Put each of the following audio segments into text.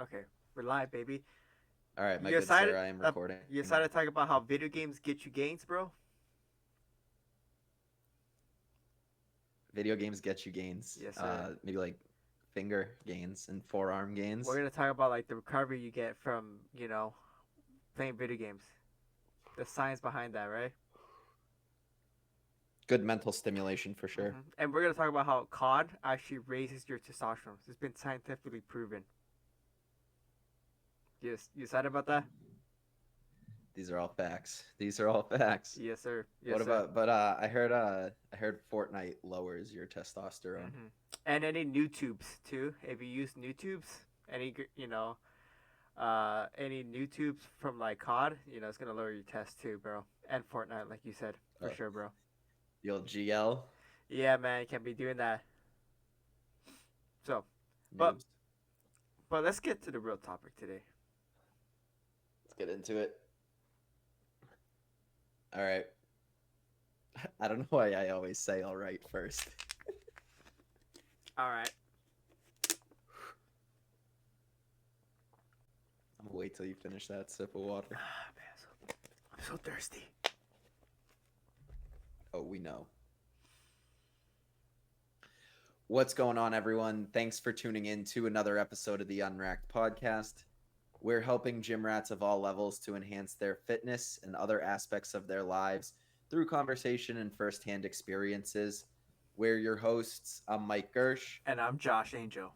Okay, we're live, baby. All right, my You good excited? sir, I am recording. You excited to talk about how video games get you gains, bro? Video games get you gains. Yes, sir. Maybe like finger gains and forearm We're gains. gonna talk about like the recovery you get from playing video games. The science behind that, right? Good mental stimulation for sure. And we're gonna talk about how COD actually raises your testosterone. It's been scientifically proven. You excited about that? These are all facts. These are all facts. Yes, sir. What Yes, sir. about? I heard Fortnite lowers your testosterone. hmm And any new tubes too. If you use new tubes, any new tubes from like COD, it's gonna lower your test too, bro. And Fortnite, like you said, for Oh, sure, bro. the old GL Yeah, man, you can't be doing that. So, but noobs. but let's get to the real topic today. Let's get into it. All right. I don't know why I always say all right first. All right. I'm gonna wait till you finish that sip of water. Ah, man, I'm so thirsty. Oh, we know. What's going on, everyone? Thanks for tuning in to another episode of the Unracked podcast. We're helping gym rats of all levels to enhance their fitness and other aspects of their lives through conversation and firsthand experiences. We're your hosts. I'm Mike Gersh. And I'm Josh Angel.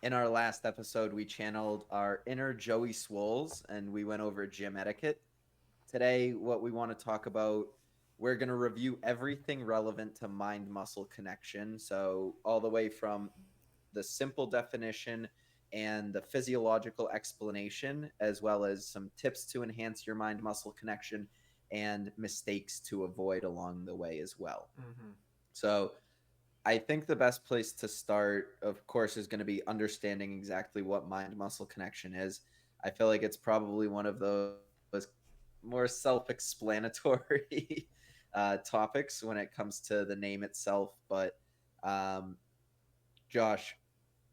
In our last episode, we channeled our inner Joey Swoles and we went over gym etiquette. Today, what we want to talk about, we're going to review everything relevant to mind muscle connection. So, all the way from the simple definition and the physiological explanation, as well as some tips to enhance your mind muscle connection and mistakes to avoid along the way as well. Mm-hmm. So, I think the best place to start, of course, is going to be understanding exactly what mind muscle connection is. I feel like it's probably one of those more self explanatory topics when it comes to the name itself. But, um, Josh,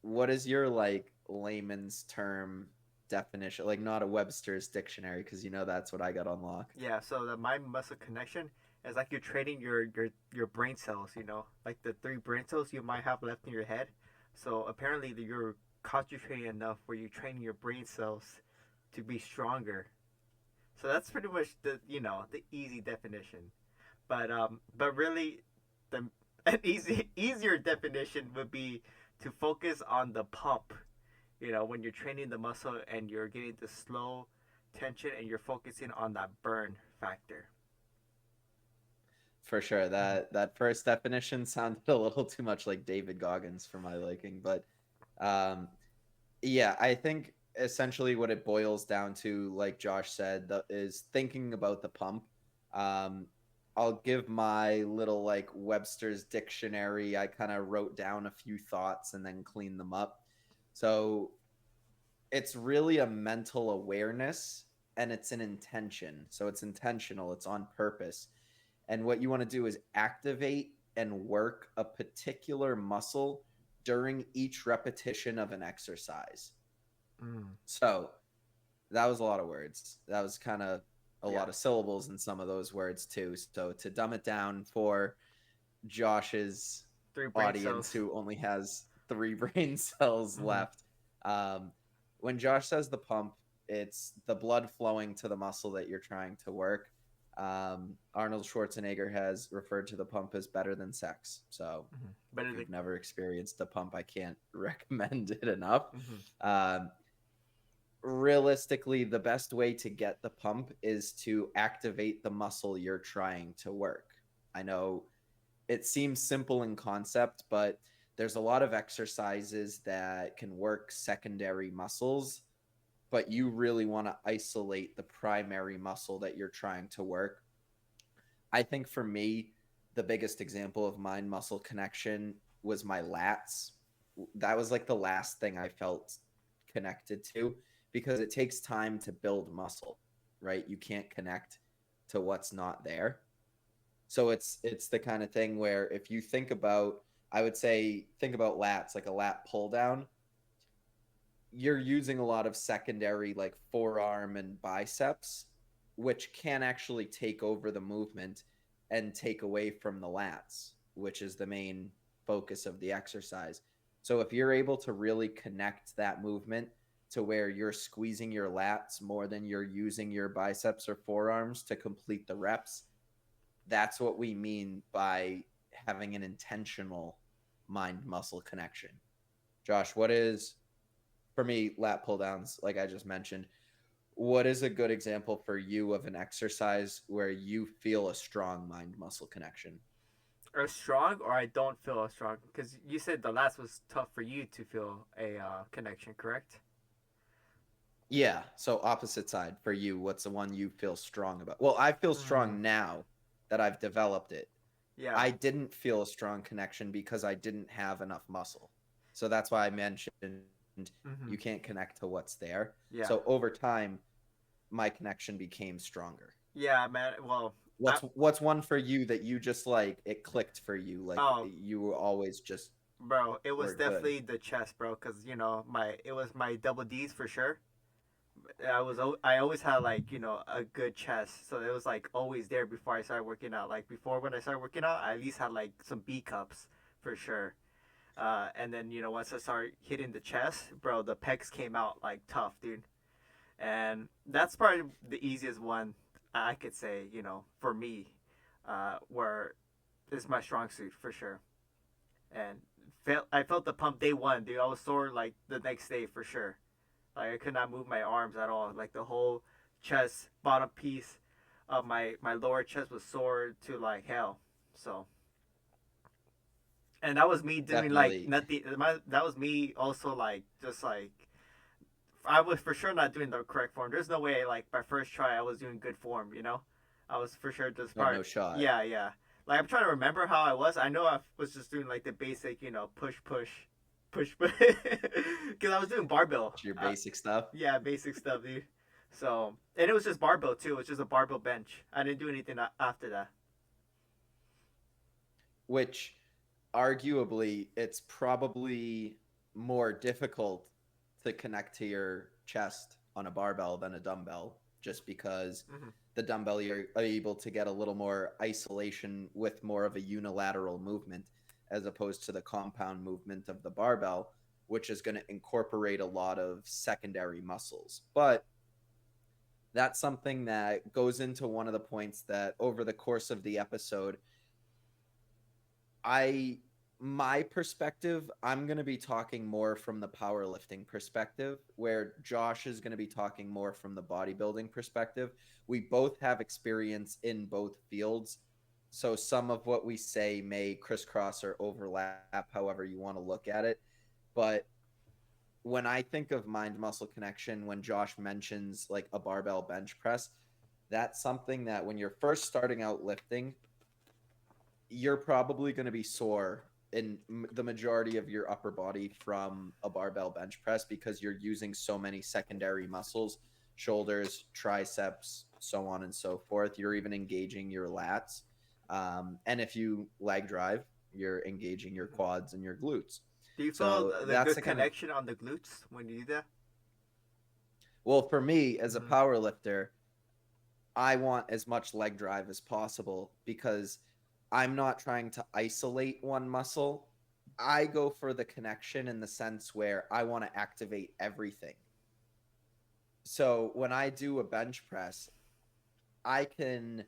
what is your like layman's term definition? Like, not a Webster's dictionary, because you know that's what I got on lock. Yeah. So the mind muscle connection is like you're training your brain cells. Like the three brain cells you might have left in your head. So apparently you're concentrating enough where you're training your brain cells to be stronger. So that's pretty much the easy definition. But really, the an easier definition would be to focus on the pump. When you're training the muscle and you're getting the slow tension and you're focusing on that burn factor. For sure. Mm-hmm. That first definition sounded a little too much like David Goggins for my liking, but um yeah, I think essentially what it boils down to, like Josh said, is thinking about the pump. Um I'll give my little like Webster's dictionary. I kind of wrote down a few thoughts and then cleaned them up. So it's really a mental awareness and it's an intention. So it's intentional, it's on purpose. And what you want to do is activate and work a particular muscle during each repetition of an exercise. Mm. So that was a lot of words. That was kind of a Yeah. lot of syllables in some of those words too. So to dumb it down for Josh's Three brain audience cells. who only has three brain cells Mm-hmm. left, um, when Josh says the pump, it's the blood flowing to the muscle that you're trying to work. Arnold Schwarzenegger has referred to the pump as better than sex. So Mm-hmm. if Better than. you've never experienced a pump, I can't recommend it enough. Mm-hmm. Um, Realistically, the best way to get the pump is to activate the muscle you're trying to work. I know it seems simple in concept, but there's a lot of exercises that can work secondary muscles, but you really want to isolate the primary muscle that you're trying to work. I think for me, the biggest example of mind muscle connection was my lats. That was like the last thing I felt connected to because it takes time to build muscle, right? You can't connect to what's not there. So it's the kind of thing where if you think about, I would say think about lats like a lat pull down. you're using a lot of secondary like forearm and biceps, which can actually take over the movement and take away from the lats, which is the main focus of the exercise. So if you're able to really connect that movement to where you're squeezing your lats more than you're using your biceps or forearms to complete the reps, that's what we mean by having an intentional mind muscle connection. Josh, what is, for me, lat pull downs, like I just mentioned, what is a good example for you of an exercise where you feel a strong mind muscle connection? Or strong, or I don't feel as strong? Because you said the last was tough for you to feel a connection, correct? Yeah, so opposite side for you, what's the one you feel strong about? Well, I feel Mm, strong now that I've developed it. yeah. I didn't feel a strong connection because I didn't have enough muscle. So that's why I mentioned Hmm. you can't connect to what's there. Yeah. So over time, my connection became stronger. Yeah, man. Well, I What's one for you that you just like it clicked for you, like oh, you were always just bro, it was were good. definitely the chest, bro. Because my it was my double D's for sure. I always had like a good chest, so it was like always there before I started working out. Like before when I started working out, I at least had like some B cups for sure. And then once I started hitting the chest, bro, the pecs came out like tough, dude. And that's probably the easiest one I could say, for me, where is my strong suit for sure. And I felt the pump day one, dude. I was sore like the next day for sure. Like I could not move my arms at all. Like the whole chest bottom piece of my lower chest was sore to like hell. So, and that was me doing like Definitely. nothing. That was me also like just like I was for sure not doing the correct form. There's no way like my first try I was doing good form. I was for sure just You had part. no shot. Yeah, yeah. Like I'm trying to remember how I was. I know I was just doing like the basic, push, push, push, because I was doing barbell. Your basic stuff, Yeah, basic stuff, dude. So, and it was just barbell too. It was just a barbell bench. I didn't do anything after that. which arguably it's probably more difficult to connect to your chest on a barbell than a dumbbell, just because Hmm. the dumbbell you're able to get a little more isolation with more of a unilateral movement as opposed to the compound movement of the barbell, which is going to incorporate a lot of secondary muscles. But that's something that goes into one of the points that over the course of the episode, I my perspective, I'm going to be talking more from the powerlifting perspective, where Josh is going to be talking more from the bodybuilding perspective. We both have experience in both fields. So some of what we say may crisscross or overlap, however you want to look at it. But when I think of mind muscle connection, when Josh mentions like a barbell bench press, that's something that when you're first starting out lifting, you're probably going to be sore in the majority of your upper body from a barbell bench press because you're using so many secondary muscles, shoulders, triceps, so on and so forth. You're even engaging your lats. And if you leg drive, you're engaging your quads and your glutes. Do you feel So the that's good the kind of, connection on the glutes when you do that? well, for me as a Mm-hmm. power lifter, I want as much leg drive as possible because I'm not trying to isolate one muscle. I go for the connection in the sense where I want to activate everything. So when I do a bench press, I can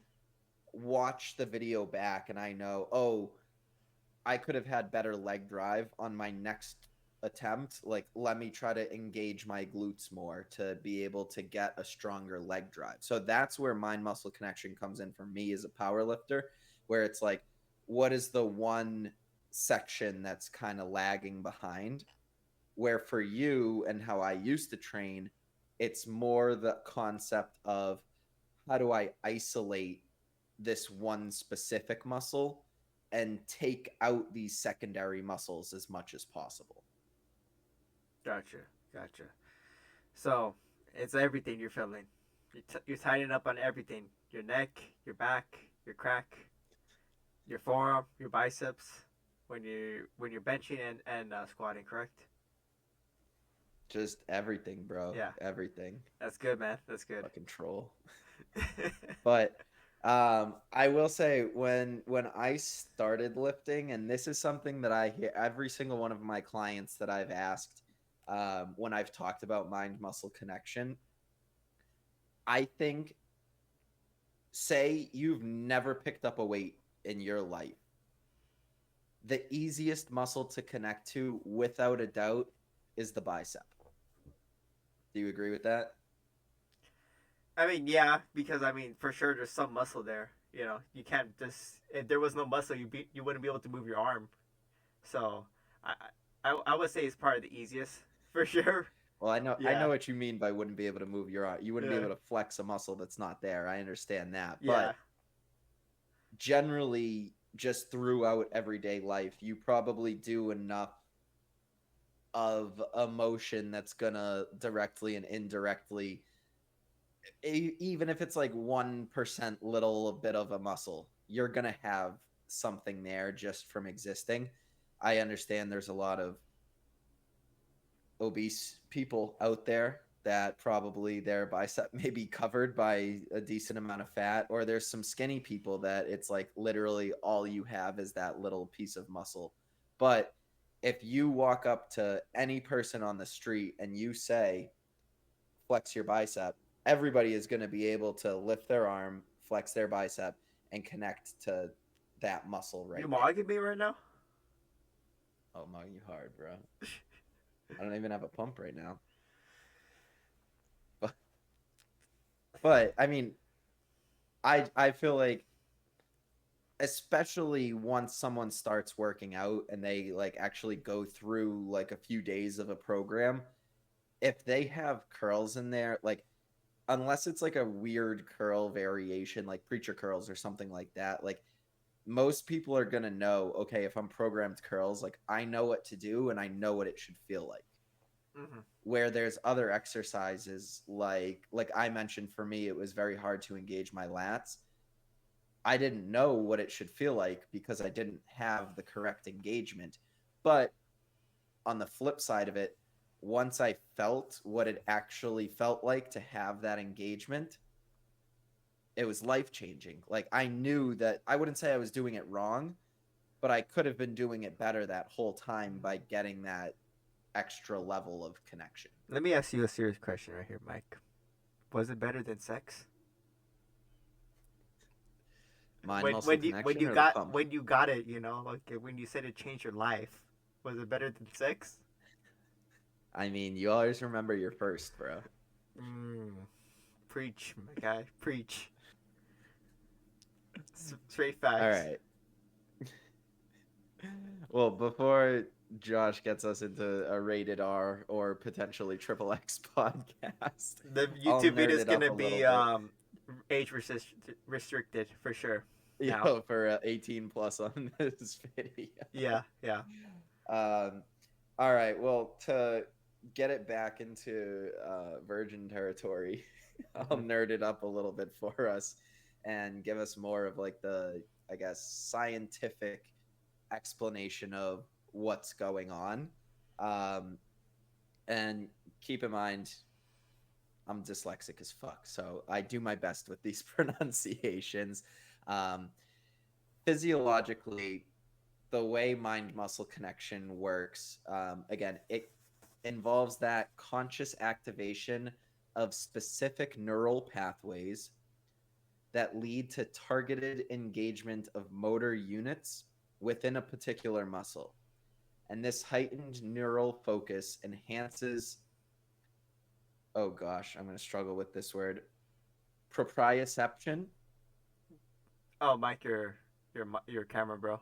watch the video back and I know, oh, I could have had better leg drive on my next attempt. Like, let me try to engage my glutes more to be able to get a stronger leg drive. So that's where mind muscle connection comes in for me as a power lifter, where it's like, what is the one section that's kind of lagging behind? Where for you and how I used to train, it's more the concept of how do I isolate this one specific muscle and take out these secondary muscles as much as possible. Gotcha, gotcha. So it's everything you're feeling. You're tightening up on everything: your neck, your back, your crack, your forearm, your biceps. When you're benching and squatting, correct? Just everything, bro. Yeah, Everything. that's good, man. That's good. Fucking troll. But I will say when I started lifting, and this is something that I hear every single one of my clients that I've asked when I've talked about mind muscle connection, I think, say you've never picked up a weight in your life, the easiest muscle to connect to without a doubt is the bicep. Do you agree with that? I mean, yeah, because I mean, for sure, there's some muscle there. You know, you can't just if there was no muscle, you wouldn't be able to move your arm. So, I I would say it's probably the easiest for sure. Well, I know Yeah, what you mean by wouldn't be able to move your arm. You wouldn't be yeah, able to flex a muscle that's not there. I understand that. yeah. But generally, just throughout everyday life, you probably do enough of a motion that's gonna directly and indirectly, even if it's like 1% little bit of a muscle, you're gonna have something there just from existing. I understand there's a lot of obese people out there that probably their bicep may be covered by a decent amount of fat, or there's some skinny people that it's like literally all you have is that little piece of muscle. But if you walk up to any person on the street and you say flex your bicep, everybody is going to be able to lift their arm, flex their bicep, and connect to that muscle You right there. mocking me right now? Oh my, you hard, bro. I don't even have a pump right now. But I mean, I feel like, especially once someone starts working out and they like actually go through like a few days of a program, if they have curls in there, like unless it's like a weird curl variation like preacher curls or something like that, like most people are going to know, okay, if I'm programmed curls, like I know what to do and I know what it should feel like. Hmm. Where there's other exercises like I mentioned, for me it was very hard to engage my lats. I didn't know what it should feel like because I didn't have the correct engagement. But on the flip side of it, once I felt what it actually felt like to have that engagement, it was life changing. Like I knew that I wouldn't say I was doing it wrong, but I could have been doing it better that whole time by getting that extra level of connection. Let me ask you a serious question right here, Mike. Was it better than sex? Mind When muscle when you when connection you or the got pump? when you got it, you know, like when you said it changed your life, was it better than sex? I mean, you always remember your first, bro. Mm, preach, my guy, preach. Straight All facts. right. Well, before Josh gets us into a rated R or potentially triple X podcast, The I'll YouTube video nerd is it up gonna a little be bit. restricted for sure. Now, For 18 plus on this video. yeah, yeah. Um, all right. Well, to get it back into virgin territory, I'll Hmm. nerd it up a little bit for us and give us more of like the, I guess, scientific explanation of what's going on. Um, and keep in mind, I'm dyslexic as fuck, so I do my best with these pronunciations. Um, Physiologically, the way mind muscle connection works, again, it involves that conscious activation of specific neural pathways that lead to targeted engagement of motor units within a particular muscle. And this heightened neural focus enhances, oh gosh, I'm going to struggle with this word, proprioception. Oh, Mike, your camera, bro.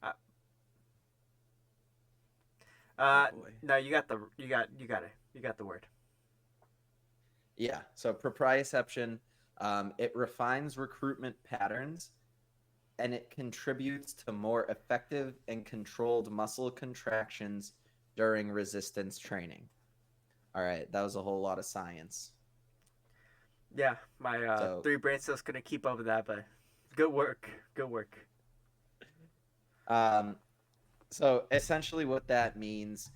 Uh, Oh uh boy. no, you got the word. Yeah, so proprioception, it refines recruitment patterns and it contributes to more effective and controlled muscle contractions during resistance training. All right, that was a whole lot of science. Yeah, my So, three brain cells couldn't keep up with that, but good work, good work. um, so essentially, what that means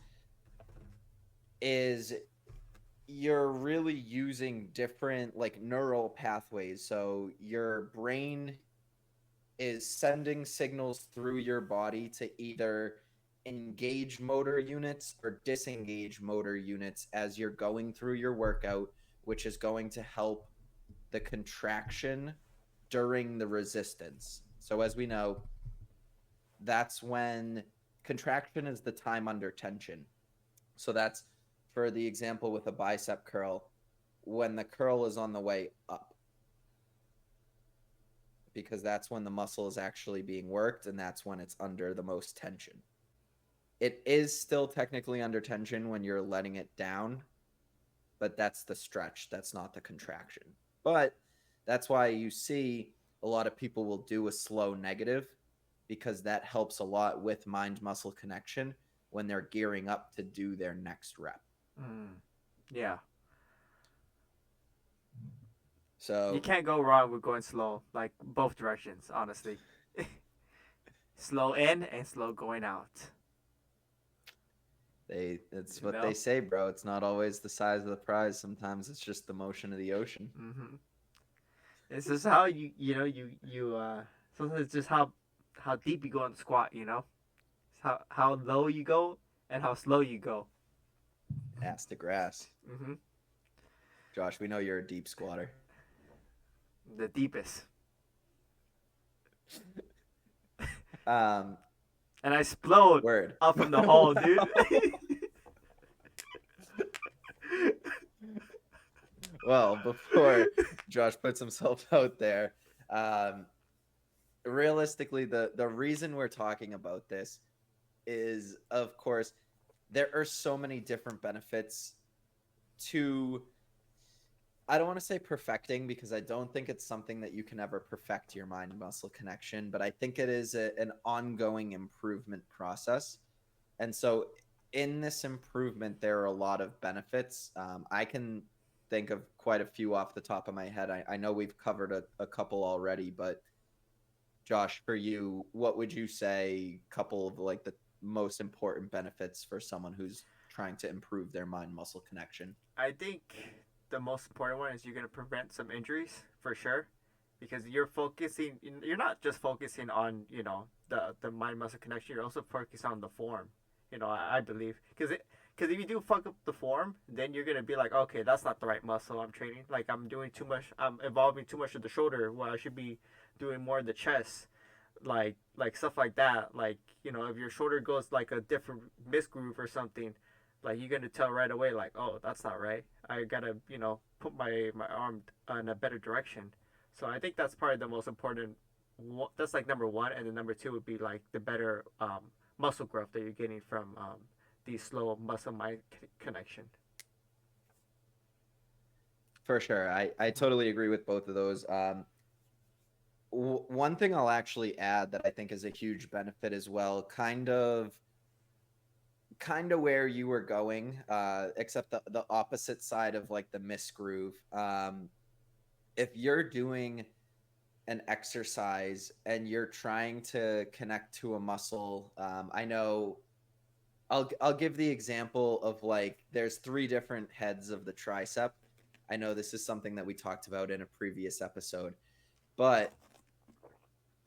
is you're really using different like neural pathways. So your brain is sending signals through your body to either engage motor units or disengage motor units as you're going through your workout, which is going to help the contraction during the resistance. So, as we know, that's when contraction is the time under tension. So, that's for the example with a bicep curl, when the curl is on the way up, because that's when the muscle is actually being worked and that's when it's under the most tension. It is still technically under tension when you're letting it down, but that's the stretch, that's not the contraction. But that's why you see a lot of people will do a slow negative, because that helps a lot with mind muscle connection when they're gearing up to do their next rep. Mm. Yeah. You So can't go wrong with going slow, like both directions, honestly. Slow in and slow going out. it's You what they know? say, bro. It's not always the size of the prize. Sometimes it's just the motion of the ocean. Mm-hmm. It's just how sometimes it's just how deep you go in the squat, you know? It's how low you go and how slow you go. Ass to grass. Mm-hmm. Josh, we know you're a deep squatter. The deepest. Um, And I explode Word. up in the hole, dude. Well, before Josh puts himself out there, um, realistically, the reason we're talking about this is, of course, there are so many different benefits to. I don't want to say perfecting, because I don't think it's something that you can ever perfect your mind muscle connection, but I think it is an ongoing improvement process. And so, in this improvement, there are a lot of benefits. I can think of quite a few off the top of my head. I know we've covered a couple already, but Josh, for you, what would you say a couple of like the most important benefits for someone who's trying to improve their mind muscle connection? I think the most important one is you're gonna prevent some injuries for sure, because you're not just focusing on the mind muscle connection. You're also focusing on the form. I believe because if you do fuck up the form, then you're gonna be like, okay, that's not the right muscle I'm training. Like I'm doing too much. I'm involving too much of the shoulder, where I should be doing more of the chest, like stuff like that. Like if your shoulder goes like a different misgroove or something, like you're gonna tell right away, like, oh, that's not right. I gotta put my arm in a better direction. So I think that's probably the most important. That's like number one, and then number two would be like the better muscle growth that you're getting from the slow muscle mind connection. For sure. I totally agree with both of those. One thing I'll actually add that I think is a huge benefit as well, kind of where you were going, except the opposite side of like the misgroove. If you're doing an exercise and you're trying to connect to a muscle, I know I'll give the example of like there's three different heads of the tricep. I know this is something that we talked about in a previous episode, but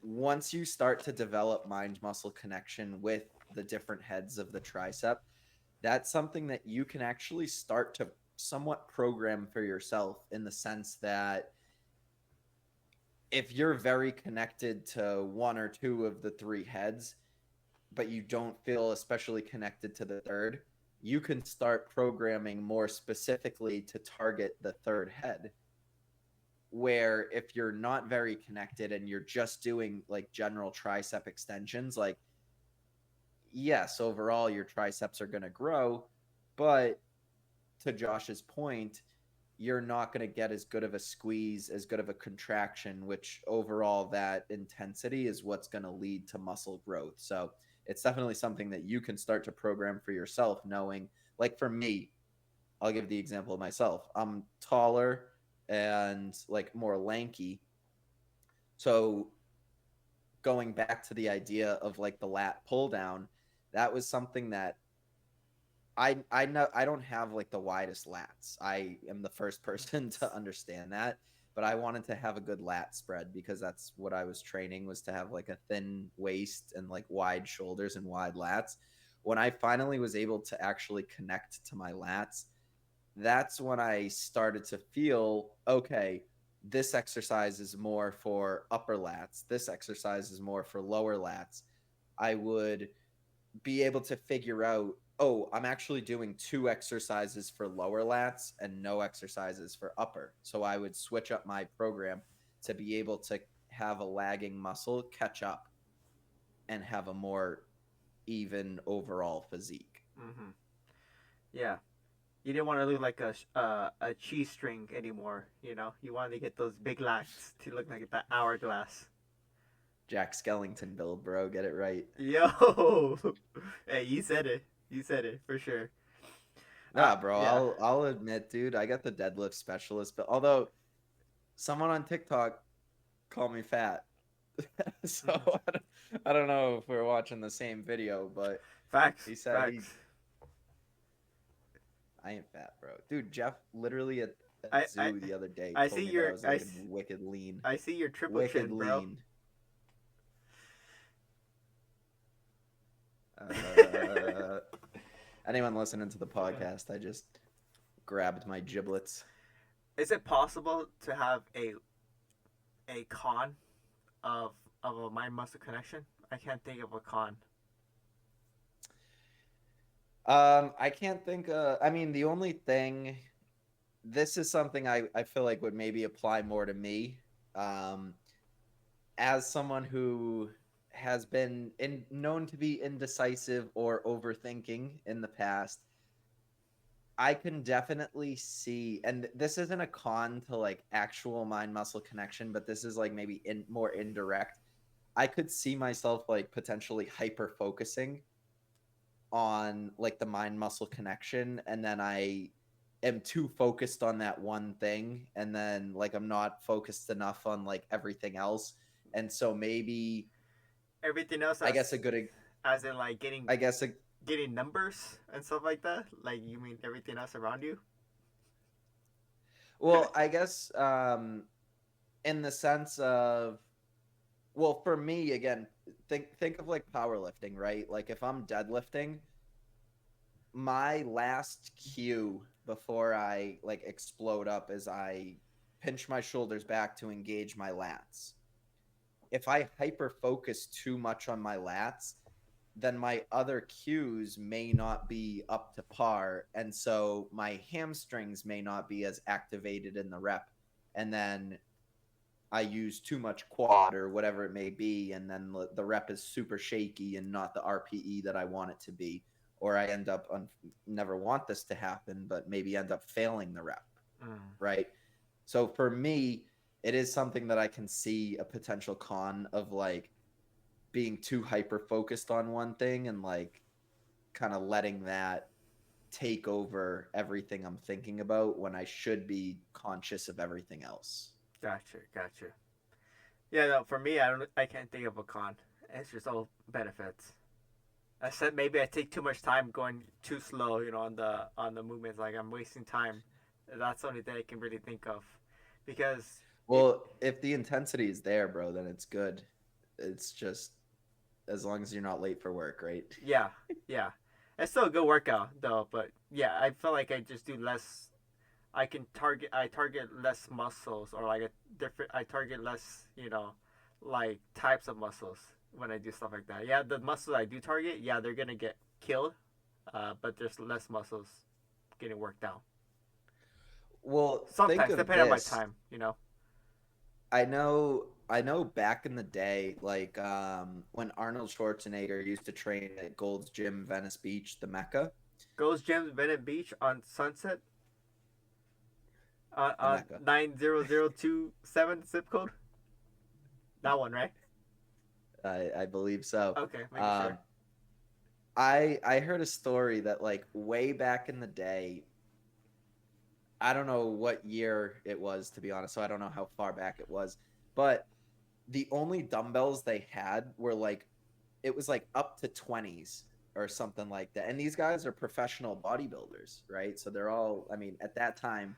once you start to develop mind muscle connection with the different heads of the tricep, that's something that you can actually start to somewhat program for yourself, in the sense that if you're very connected to one or two of the three heads, but you don't feel especially connected to the third, you can start programming more specifically to target the third head. Where if you're not very connected and you're just doing like general tricep extensions, like, yes, overall your triceps are going to grow, but to Josh's point, you're not going to get as good of a squeeze, as good of a contraction, which overall that intensity is what's going to lead to muscle growth. So it's definitely something that you can start to program for yourself, knowing, like for me, I'll give the example of myself. I'm taller and like more lanky. So going back to the idea of like the lat pull down, that was something that I know I don't have like the widest lats. I am the first person to understand that, but I wanted to have a good lat spread because that's what I was training, was to have like a thin waist and like wide shoulders and wide lats. When I finally was able to actually connect to my lats, that's when I started to feel, okay, this exercise is more for upper lats. This exercise is more for lower lats. I would be able to figure out, oh, I'm actually doing two exercises for lower lats and no exercises for upper. So I would switch up my program to be able to have a lagging muscle catch up and have a more even overall physique. Mm-hmm. Yeah. You didn't want to look like a cheese string anymore. You know, you wanted to get those big lats to look like that hourglass. Jack Skellington build, bro. Get it right. Yo, hey, you said it. You said it for sure. Nah, bro. Yeah. I'll admit, dude, I got the deadlift specialist, but although someone on TikTok called me fat. So Mhm. I don't know if we're watching the same video, but Facts. he said Facts. I ain't fat, bro. Dude, Jeff literally at I I zoo the other day I told see me that I your was looking wicked lean. I see your triple Wicked chin, bro. lean. Uh, anyone listening to the podcast, I just grabbed my giblets. Is it possible to have a con of a mind muscle connection? I can't think of a con. I can't think I mean the only thing, this is something I feel like would maybe apply more to me. Um as someone who has been known to be indecisive or overthinking in the past, I can definitely see, and this isn't a con to like actual mind muscle connection, but this is like maybe more indirect. I could see myself like potentially hyper focusing on like the mind muscle connection, and then I am too focused on that one thing, and then like I'm not focused enough on like everything else. And so maybe Everything else I guess a good as in like getting I guess a, getting numbers and stuff like that. Like you mean everything else around you? well, I guess in the sense of, well, for me again, think of like powerlifting, right? Like if I'm deadlifting, my last cue before I like explode up is I pinch my shoulders back to engage my lats. If I hyper focus too much on my lats, then my other cues may not be up to par. And so my hamstrings may not be as activated in the rep. And then I use too much quad or whatever it may be. And then the rep is super shaky and not the RPE that I want it to be. Or I end up, never want this to happen, but maybe end up failing the rep. Mm. Right. So for me, it is something that I can see a potential con of like being too hyper focused on one thing and like kind of letting that take over everything I'm thinking about when I should be conscious of everything else. Gotcha, gotcha. Yeah, no, for me, I can't think of a con. It's just all benefits. I said maybe I take too much time going too slow, you know, on the movements. Like I'm wasting time. That's the only thing I can really think of, because it, Well, if the intensity is there, bro, then it's good. It's just as long as you're not late for work, right? yeah, yeah, it's still a good workout though. But yeah, I feel like I just do less. I target less muscles, or like a different. I target less, you know, like types of muscles when I do stuff like that. Yeah, the muscles I do target, yeah, they're gonna get killed, but there's less muscles getting worked out. Well, think Sometimes, of depending on my this. time, you know. I know back in the day, like when Arnold Schwarzenegger used to train at Gold's Gym, Venice Beach, the Mecca. Goes Gems Bennett Beach on Sunset The on Mecca. 90027 zip code. That one, right? I believe so. Okay, making Um, sure. I heard a story that like way back in the day, I don't know what year it was to be honest, so I don't know how far back it was, but the only dumbbells they had were like, it was like up to 20s. or something like that. And these guys are professional bodybuilders, right? So they're all, I mean, at that time,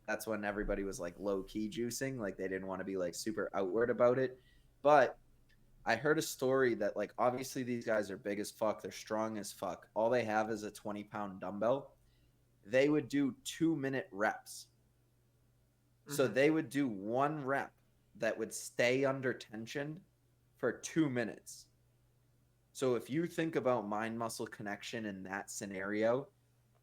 that's when everybody was like low key juicing, like they didn't want to be like super outward about it. But I heard a story that like obviously these guys are big as fuck, they're strong as fuck. All they have is a 20-pound dumbbell. They would do 2-minute reps. So Mm-hmm. they would do one rep that would stay under tension for 2 minutes. So if you think about mind muscle connection in that scenario,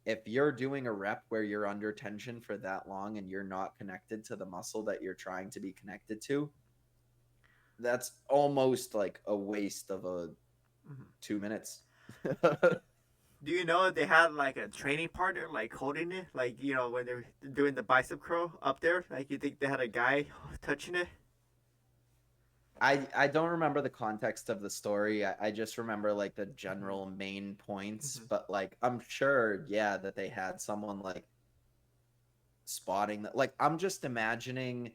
if you're doing a rep where you're under tension for that long and you're not connected to the muscle that you're trying to be connected to, that's almost like a waste of a Mm-hmm. 2 minutes. Do you know if they had like a training partner like holding it, like when they're doing the bicep curl up there? Like you think they had a guy touching it? I don't remember the context of the story. I just remember like the Mm-hmm. general main points, Mm-hmm. but like I'm sure, yeah, that they had someone like spotting that. Like I'm just imagining.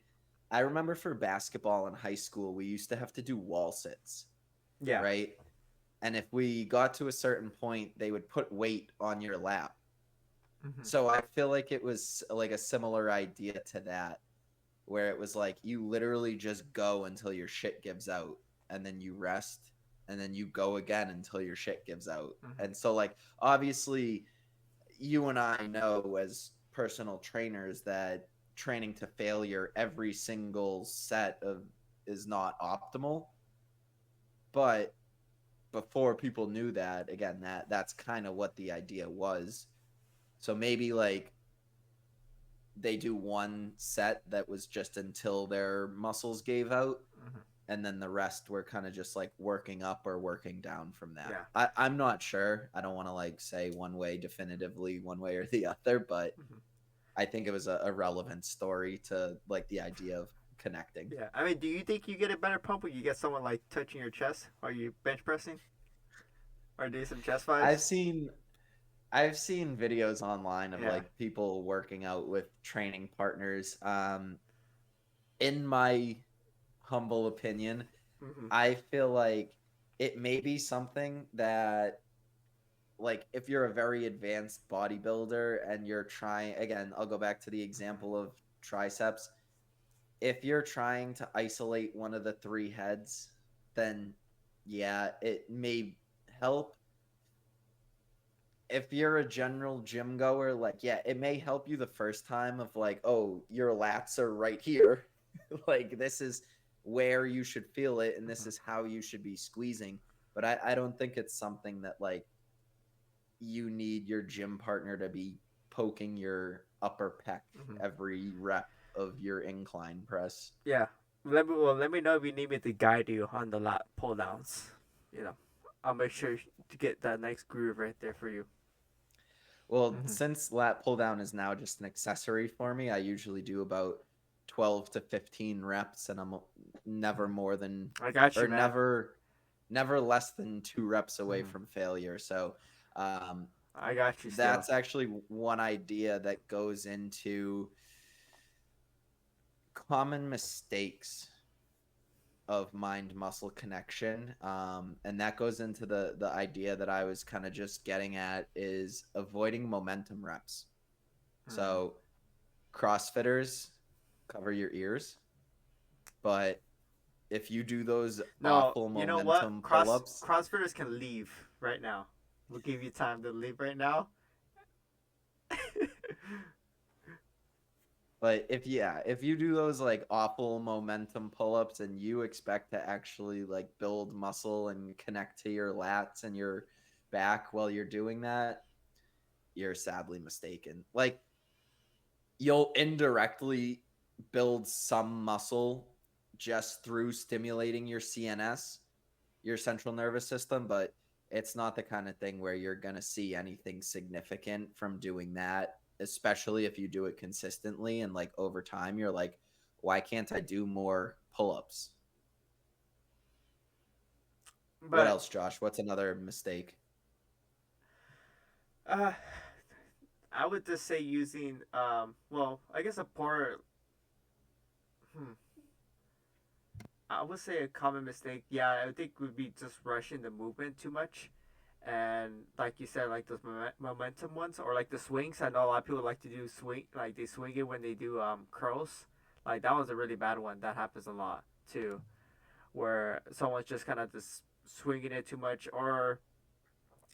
I remember for basketball in high school, we used to have to do wall sits, Yeah. right? And if we got to a certain point, they would put weight on your lap. Mm-hmm. So I feel like it was like a similar idea to that, where it was like you literally just go until your shit gives out, and then you rest, and then you go again until your shit gives out. Mm-hmm. And so, like, obviously, you and I know as personal trainers that training to failure every single set of is not optimal, but before people knew that, again, that's kind of what the idea was. So maybe like they do one set that was just until their muscles gave out, Mm-hmm. and then the rest were kind of just like working up or working down from that. Yeah. I'm not sure. I don't want to like say one way definitively one way or the other, but Mm-hmm. I think it was a relevant story to like the idea of connecting. Yeah. I mean, do you think you get a better pump when you get someone like touching your chest? Are you bench pressing or doing some chest I've fives? seen I've seen videos online of Yeah. like people working out with training partners. In my humble opinion, Mm-hmm. I feel like it may be something that, like, if you're a very advanced bodybuilder and you're trying, again, I'll go back to the example of triceps. If you're trying to isolate one of the three heads, then yeah, it may help. If you're a general gym goer, like, yeah, it may help you the first time of like, oh, your lats are right here. Like, this is where you should feel it, and this Mm-hmm. is how you should be squeezing. But I don't think it's something that like you need your gym partner to be poking your upper pec Mm-hmm. every rep of your incline press. Yeah. Let me know if you need me to guide you on the lat pull downs. You know, I'll make sure to get that nice groove right there for you. Well, Mm-hmm. since lat pull down is now just an accessory for me, I usually do about 12 to 15 reps, and I'm never Mm-hmm. more than, I got or you, man. never less than 2 reps away Mm-hmm. from failure. So um, I got you still. that's actually one idea that goes into common mistakes of mind muscle connection, and that goes into the idea that I was kind of just getting at is avoiding momentum reps. Mm-hmm. So CrossFitters, cover your ears, but if you do those No, awful you know what? momentum pull-ups, Crossfitters can leave right now. We'll give you time to leave right now. but if you do those like awful momentum pull-ups and you expect to actually like build muscle and connect to your lats and your back while you're doing that, you're sadly mistaken. Like, you'll indirectly build some muscle just through stimulating your CNS, your central nervous system, but it's not the kind of thing where you're going to see anything significant from doing that, especially if you do it consistently and like over time you're like, why can't I do more pull-ups? What but else, Josh? What's another mistake? uh, I would just say using well, I guess a poor. Hmm, I would say a common mistake. Yeah, I think would be just rushing the movement too much, And like you said, like those momentum ones or like the swings. I know a lot of people like to do swing, like they swing it when they do curls. Like that was a really bad one. That happens a lot too, where someone's just kind of just swinging it too much, or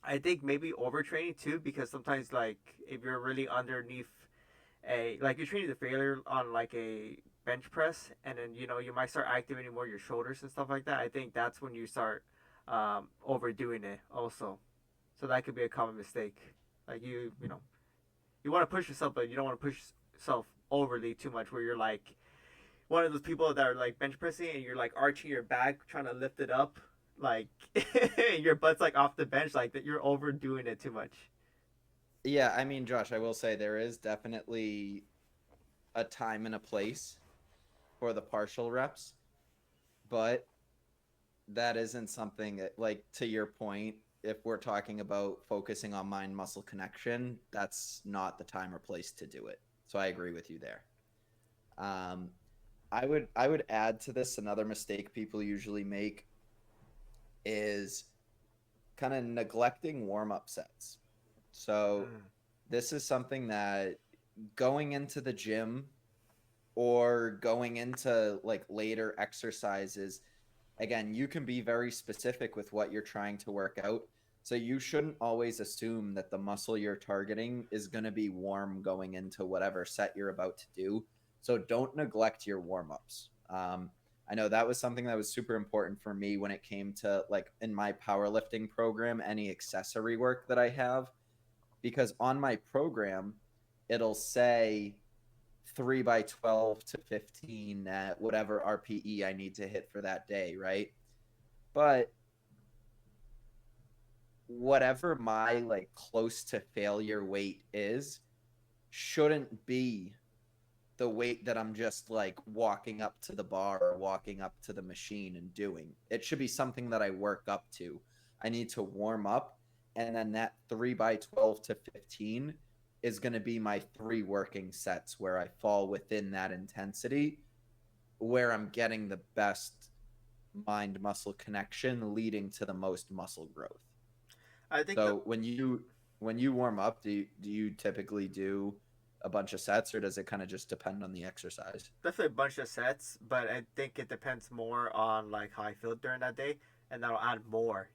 I think maybe overtraining too, because sometimes like if you're really underneath a like you're training the failure on like a bench press, and then you might start activating more your shoulders and stuff like that. I think that's when you start overdoing it also. So that could be a common mistake. Like you want to push yourself, but you don't want to push yourself overly too much, where you're like one of those people that are like bench pressing and you're like arching your back trying to lift it up, like your butt's like off the bench, like that. You're overdoing it too much. Yeah, I mean, Josh, I will say there is definitely a time and a place for the partial reps, but that isn't something that, like, to your point, if we're talking about focusing on mind muscle connection, that's not the time or place to do it. So I agree with you there. Um, I would add to this another mistake people usually make is kind of neglecting warm up sets. So Mm. this is something that going into the gym or going into like later exercises, again, you can be very specific with what you're trying to work out. So you shouldn't always assume that the muscle you're targeting is going to be warm going into whatever set you're about to do. So don't neglect your warm ups. I know that was something that was super important for me when it came to like in my powerlifting program, any accessory work that I have, because on my program, it'll say 3 by 12 to 15 at whatever RPE I need to hit for that day, right? But whatever my like close to failure weight is shouldn't be the weight that I'm just like walking up to the bar or walking up to the machine and doing. It should be something that I work up to. I need to warm up, and then that 3 by 12 to 15 is going to be my three working sets where I fall within that intensity, where I'm getting the best mind muscle connection leading to the most muscle growth. I think that So when you warm up, do you typically do a bunch of sets, or does it kind of just depend on the exercise? definitely a bunch of sets, but I think it depends more on like how I feel during that day, and that'll add more.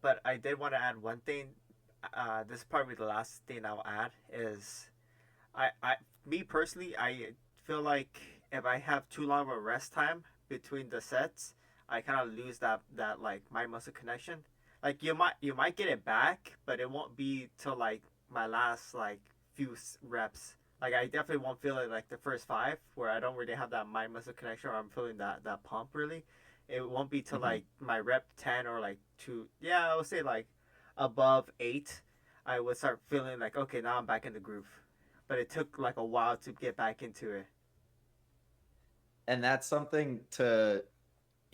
But I did want to add one thing. This is probably the last thing I'll add is I me personally, I feel like if I have too long of a rest time between the sets, I kind of lose that like my muscle connection. Like you might get it back, but it won't be till like my last like few reps. Like I definitely won't feel it like the first five where I don't really have that mind muscle connection, or I'm feeling that pump really. It won't be till Mm-hmm. like my rep 10 or like two. Yeah, I would say like above 8. I would start feeling like okay, now I'm back in the groove, but it took like a while to get back into it. And that's something to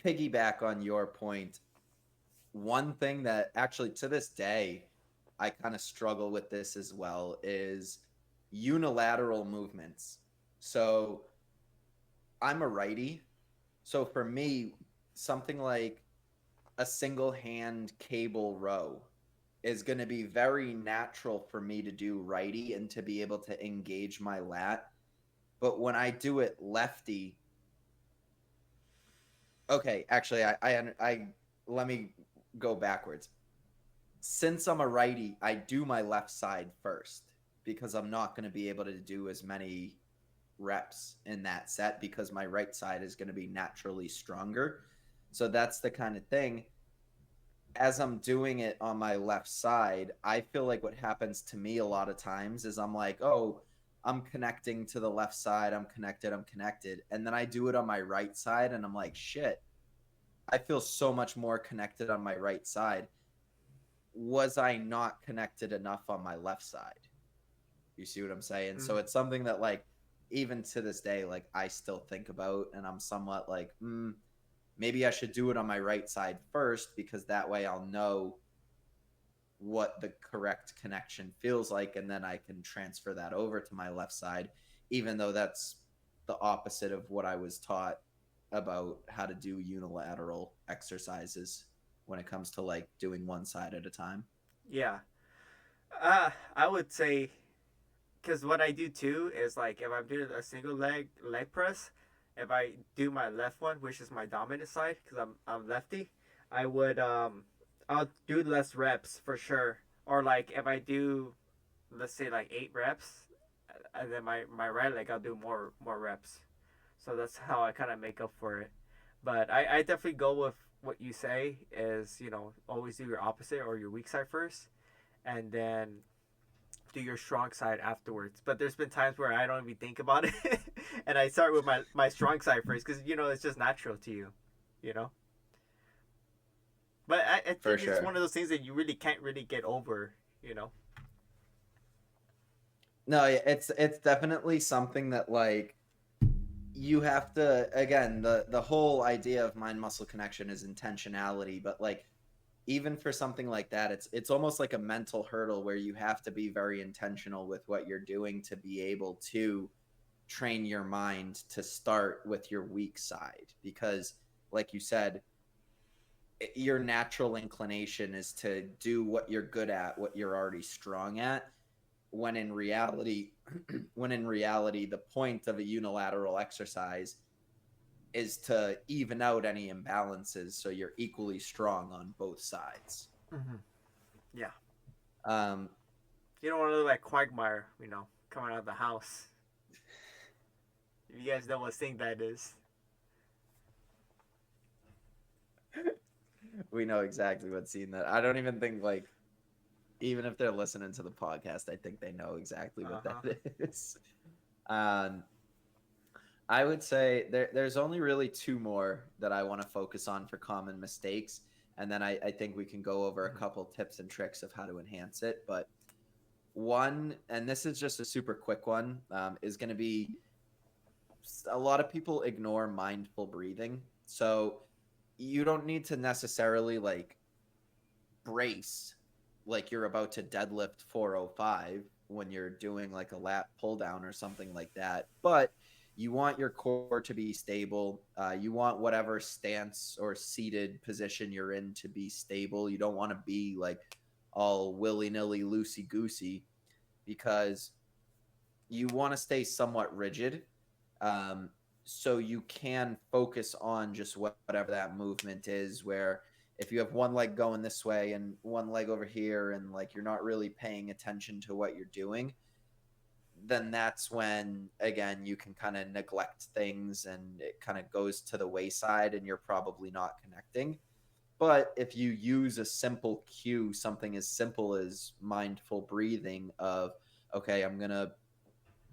piggyback on your point. One thing that actually to this day I kind of struggle with this as well is unilateral movements. So I'm a righty. So for me, something like a single hand cable row is going to be very natural for me to do righty and to be able to engage my lat. But when I do it lefty, okay, actually, I let me go backwards. Since I'm a righty, I do my left side first because I'm not going to be able to do as many reps in that set because my right side is going to be naturally stronger. So that's the kind of thing. As I'm doing it on my left side, I feel like what happens to me a lot of times is I'm like, oh, I'm connecting to the left side. I'm connected. I'm connected. And then I do it on my right side and I'm like, shit, I feel so much more connected on my right side. Was I not connected enough on my left side? You see what I'm saying? So Mm. it's something that like even to this day, like I still think about, and I'm somewhat like, maybe I should do it on my right side first because that way I'll know what the correct connection feels like, and then I can transfer that over to my left side, even though that's the opposite of what I was taught about how to do unilateral exercises. when it comes to like doing one side at a time? Yeah. I would say, because what I do too is like if I'm doing a single leg press, if I do my left one, which is my dominant side, because I'm lefty, I would I'll do less reps for sure. Or like if I do, let's say like 8 reps, and then my right leg I'll do more reps. So that's how I kind of make up for it. But I definitely go with what you say is, always do your opposite or your weak side first, and then do your strong side afterwards. But there's been times where I don't even think about it, and I start with my strong side first because it's just natural to you, you know. But I For think it's sure. one of those things that you really can't really get over, you know. No, it's definitely something that like you have to, again, the whole idea of mind muscle connection is intentionality, but like even for something like that, it's almost like a mental hurdle where you have to be very intentional with what you're doing to be able to train your mind to start with your weak side, because like you said, your natural inclination is to do what you're good at, what you're already strong at, when in reality the point of a unilateral exercise is to even out any imbalances so you're equally strong on both sides. Mm-hmm. Yeah. um You don't want to look like Quagmire, coming out of the house. If you guys know what thing that is. we know exactly what scene that, I don't even think like, even if they're listening to the podcast, I think they know exactly Uh what that huh. is. um I would say there's only really two more that I want to focus on for common mistakes. And then I think we can go over a Mm-hmm. couple tips and tricks of how to enhance it. But one, and this is just a super quick one, is going to be, a lot of people ignore mindful breathing. So you don't need to necessarily like brace like you're about to deadlift 405 when you're doing like a lat pull down or something like that. But you want your core to be stable. You want whatever stance or seated position you're in to be stable. You don't want to be like all willy nilly, loosey goosey, because you want to stay somewhat rigid. Um, so you can focus on just whatever that movement is, where if you have one leg going this way and one leg over here and like you're not really paying attention to what you're doing, then that's when again you can kind of neglect things and it kind of goes to the wayside and you're probably not connecting. But if you use a simple cue, something as simple as mindful breathing of, okay, I'm going to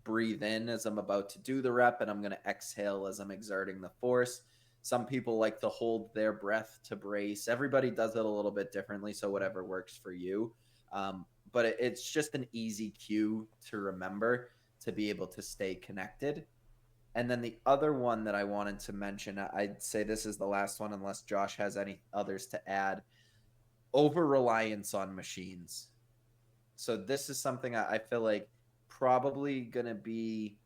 breathe in as I'm about to do the rep, and I'm going to exhale as I'm exerting the force. Some people like to hold their breath to brace. Everybody does it a little bit differently, so whatever works for you. But it's just an easy cue to remember to be able to stay connected. And then the other one that I wanted to mention, I'd say this is the last one, unless Josh has any others to add: over reliance on machines. So this is something I feel like probably going to be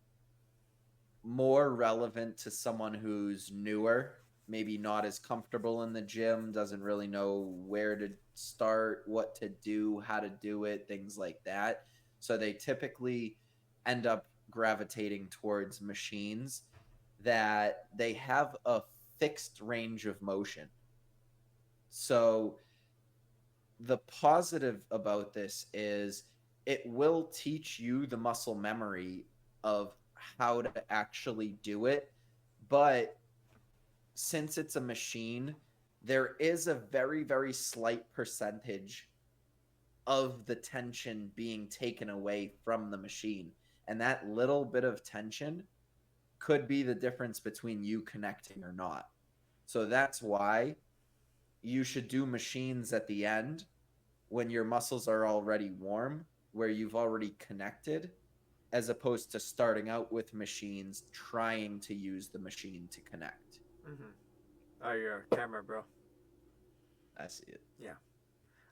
more relevant to someone who's newer, maybe not as comfortable in the gym, doesn't really know where to start, what to do, how to do it, things like that. So they typically end up gravitating towards machines that they have a fixed range of motion. So the positive about this is it will teach you the muscle memory of how to actually do it. But since it's a machine, there is a very, very slight percentage of the tension being taken away from the machine. And that little bit of tension could be the difference between you connecting or not. So that's why you should do machines at the end when your muscles are already warm, where you've already connected, as opposed to starting out with machines trying to use the machine to connect. Mm-hmm. Oh, your camera, bro. I see it. Yeah.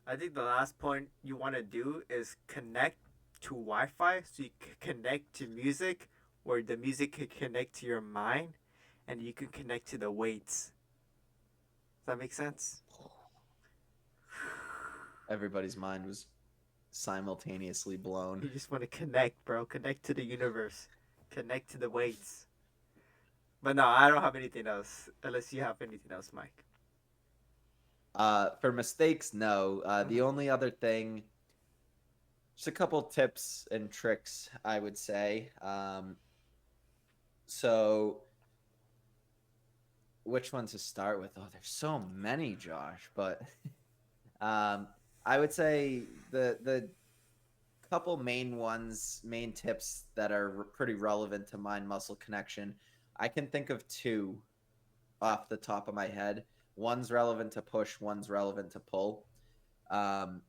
I think the last point you want to do is connect to Wi-Fi, so you can connect to music, or the music can connect to your mind, and you can connect to the weights. Does that make sense? Everybody's mind was simultaneously blown. You just want to connect, bro. Connect to the universe. Connect to the weights. But no, I don't have anything else. Unless you have anything else, Mike. For mistakes, no. The Hmm. only other thing, just a couple tips and tricks, I would say. So which one to start with? Oh, there's so many, Josh. But um, I would say the couple main ones, main tips that are pretty relevant to mind muscle connection. I can think of two off the top of my head. One's relevant to push, one's relevant to pull. Um,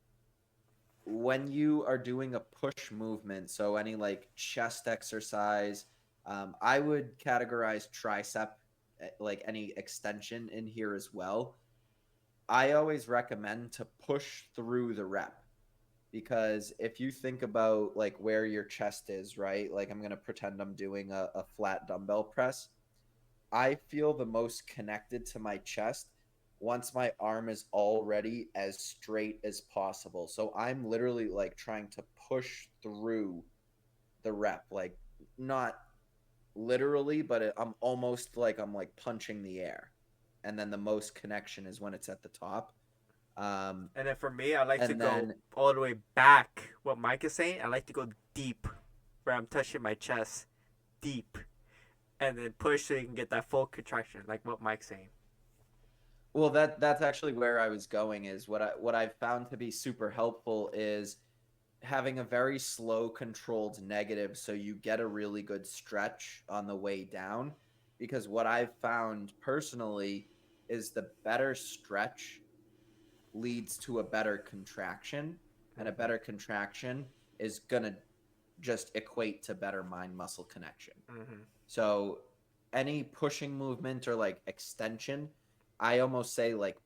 when you are doing a push movement, so any like chest exercise, I would categorize tricep, like any extension in here as well. I always recommend to push through the rep because if you think about like where your chest is, right? Like I'm going to pretend I'm doing a flat dumbbell press. I feel the most connected to my chest once my arm is already as straight as possible. So I'm literally like trying to push through the rep, like not literally, but I'm almost like I'm like punching the air. And then the most connection is when it's at the top. Um, And then for me, I like to and go then all the way back. What Mike is saying, I like to go deep, where I'm touching my chest, deep, and then push so you can get that full contraction, like what Mike's saying. well, that's actually where I was going. Is what I've found to be super helpful is having a very slow controlled negative so you get a really good stretch on the way down, because what I've found personally is the better stretch leads to a better contraction, and a Hmm. better contraction is going to just equate to better mind muscle connection. Hmm. So any pushing movement or like extension, I almost say like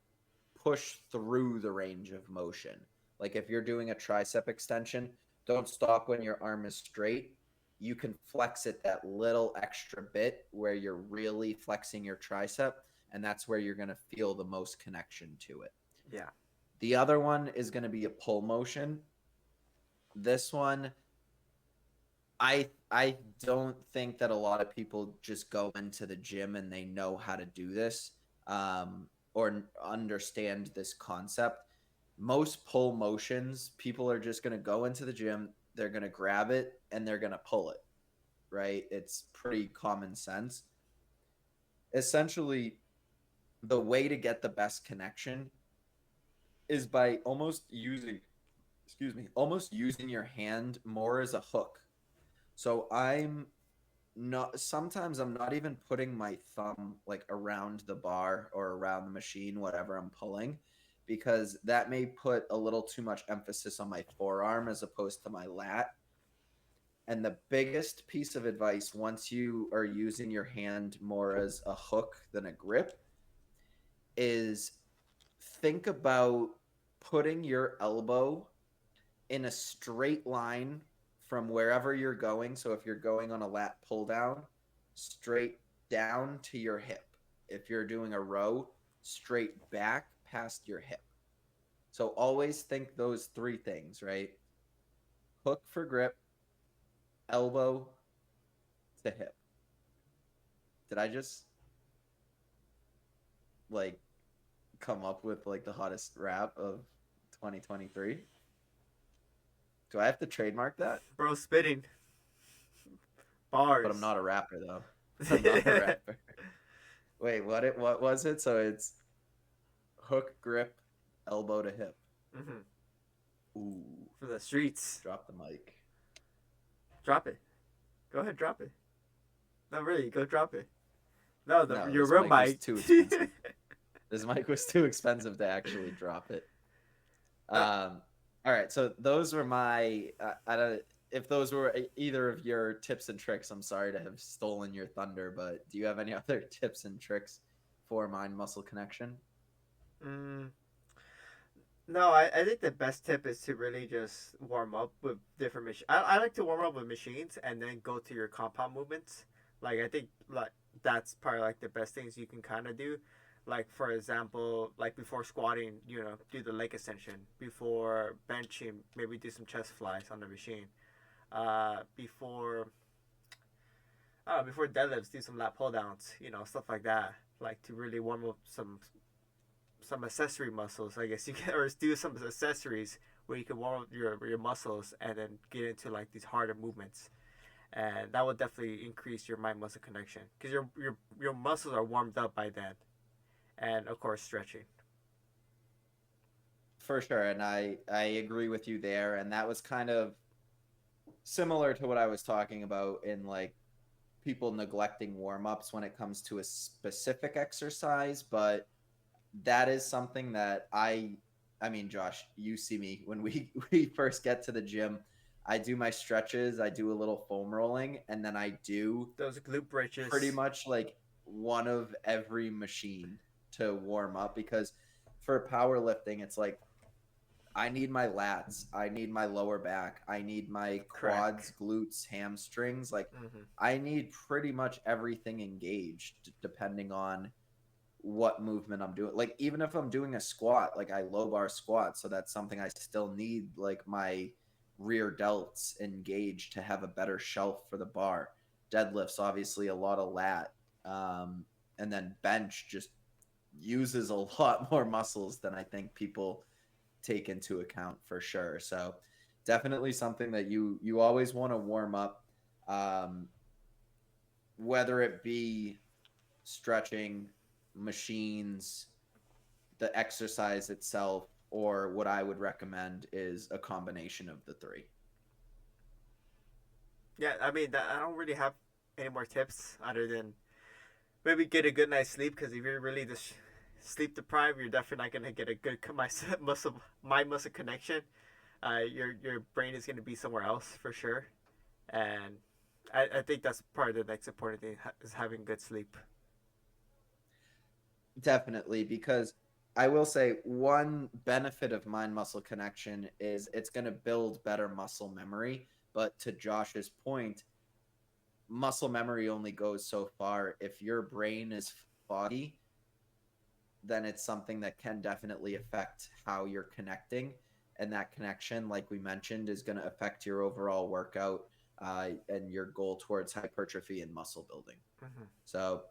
push through the range of motion. Like if you're doing a tricep extension, don't stop when your arm is straight. You can flex it that little extra bit where you're really flexing your tricep, and that's where you're going to feel the most connection to it. Yeah. The other one is going to be a pull motion. This one, I don't think that a lot of people just go into the gym and they know how to do this, or understand this concept. Most pull motions, people are just going to go into the gym, they're going to grab it, and they're going to pull it, right? It's pretty common sense. Essentially, the way to get the best connection is by almost using your hand more as a hook. So I'm not sometimes I'm not even putting my thumb like around the bar or around the machine, whatever I'm pulling, because that may put a little too much emphasis on my forearm as opposed to my lat. And the biggest piece of advice once you are using your hand more as a hook than a grip is think about putting your elbow in a straight line from wherever you're going. So if you're going on a lat pull down, straight down to your hip. If you're doing a row, straight back past your hip. So always think those three things, right? Hook for grip, elbow to hip. Did I just like come up with like the hottest rap of 2023? Do I have to trademark that? Bro, spitting But I'm bars. not a rapper though. I'm not a rapper. Wait, what was it? So it's hook, grip, elbow to hip. Hmm. Ooh, For the streets. drop the mic. Drop it. Go ahead, drop it. No, really, go drop it. No, No, your this real mic was mic. too expensive. This mic was too expensive to actually drop it. uh, All right, so those were my. I don't. If those were either of your tips and tricks, I'm sorry to have stolen your thunder, but do you have any other tips and tricks for mind muscle connection? mm, no, I think the best tip is to really just warm up with different machines. I like to warm up with machines and then go to your compound movements. Like I think like that's probably like the best things you can kind of do. Like for example, like before squatting, do the leg extension. Before benching, maybe do some chest flies on the machine. Before before deadlifts, do some lat pull downs. Stuff like that. Like to really warm up some accessory muscles, I guess you can, or do some accessories where you can warm up your muscles and then get into like these harder movements, and that will definitely increase your mind muscle connection because your muscles are warmed up by then, and of course stretching. For sure, and I agree with you there, and that was kind of similar to what I was talking about in like people neglecting warm-ups when it comes to a specific exercise, but that is something that I mean, Josh, you see me when we we first get to the gym. I do my stretches, I do a little foam rolling, and then I do Those glute pretty bridges. much like one of every machine to warm up because for powerlifting, it's like I need my lats, I need my lower back, I need my Correct. quads, glutes, hamstrings. Like Mm-hmm. I need pretty much everything engaged depending on what movement I'm doing. Like even if I'm doing a squat, like I low bar squat, so that's something I still need like my rear delts engaged to have a better shelf for the bar. Deadlifts obviously a lot of lat. And then bench just uses a lot more muscles than I think people take into account for sure. So definitely something that you always want to warm up, um, whether it be stretching, machines, the exercise itself, or what I would recommend is a combination of the three. Yeah, I mean, I don't really have any more tips other than maybe get a good night's sleep because if you're really just sleep deprived, you're definitely not gonna get a good muscle mind muscle connection. Your brain is gonna be somewhere else for sure, and I think that's part of the next important thing is having good sleep. Definitely, because I will say one benefit of mind muscle connection is it's going to build better muscle memory. But to Josh's point, muscle memory only goes so far. If your brain is foggy, then it's something that can definitely affect how you're connecting. And that connection, like we mentioned, is going to affect your overall workout and your goal towards hypertrophy and muscle building. Mm-hmm. So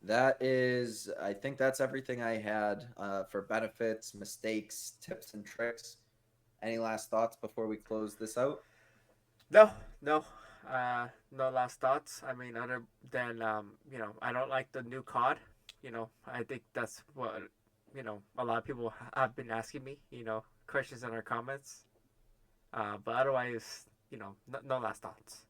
that is, I think that's everything I had for benefits, mistakes, tips, and tricks. Any last thoughts before we close this out? No, no, no last thoughts. I mean, other than I don't like the new COD. I think that's what a lot of people have been asking me. Questions in our comments. But otherwise, no last thoughts.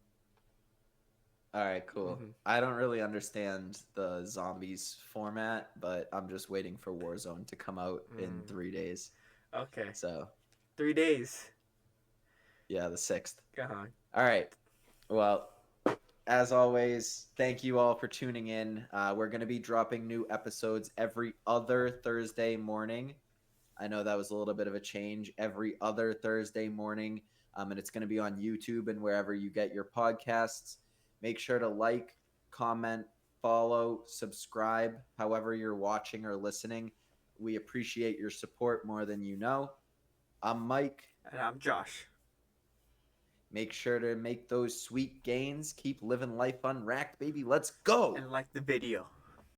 All right, cool. Mm-hmm. I don't really understand the zombies format, but I'm just waiting for Warzone to come out in Mm, 3 days. okay, So, 3 days. yeah, the 6th. Uh-huh. All right. Well, as always, thank you all for tuning in. We're going to be dropping new episodes every other Thursday morning. I know that was a little bit of a change every other Thursday morning, and it's going to be on YouTube and wherever you get your podcasts. Make sure to like, comment, follow, subscribe, however you're watching or listening. We appreciate your support more than you know. I'm Mike. And I'm Josh. Make sure to make those sweet gains. Keep living life unracked, baby. Let's go. And like the video.